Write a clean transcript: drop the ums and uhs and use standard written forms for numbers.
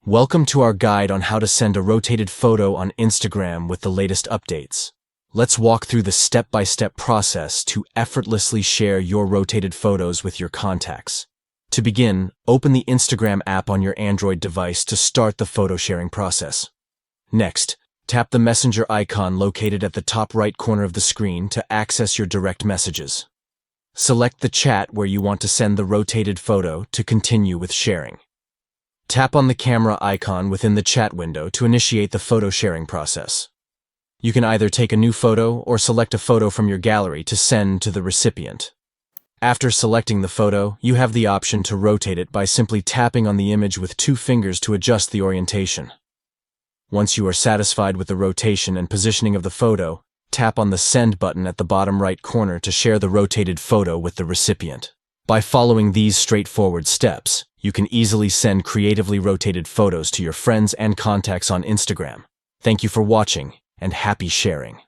Welcome to our guide on how to send a rotated photo on Instagram with the latest updates. Let's walk through the step-by-step process to effortlessly share your rotated photos with your contacts. To begin, open the Instagram app on your Android device to start the photo sharing process. Next, tap the messenger icon located at the top right corner of the screen to access your direct messages. Select the chat where you want to send the rotated photo to continue with sharing. Tap on the camera icon within the chat window to initiate the photo sharing process. You can either take a new photo or select a photo from your gallery to send to the recipient. After selecting the photo, you have the option to rotate it by simply tapping on the image with 2 fingers to adjust the orientation. Once you are satisfied with the rotation and positioning of the photo, tap on the Send button at the bottom right corner to share the rotated photo with the recipient. By following these straightforward steps, you can easily send creatively rotated photos to your friends and contacts on Instagram. Thank you for watching, and happy sharing.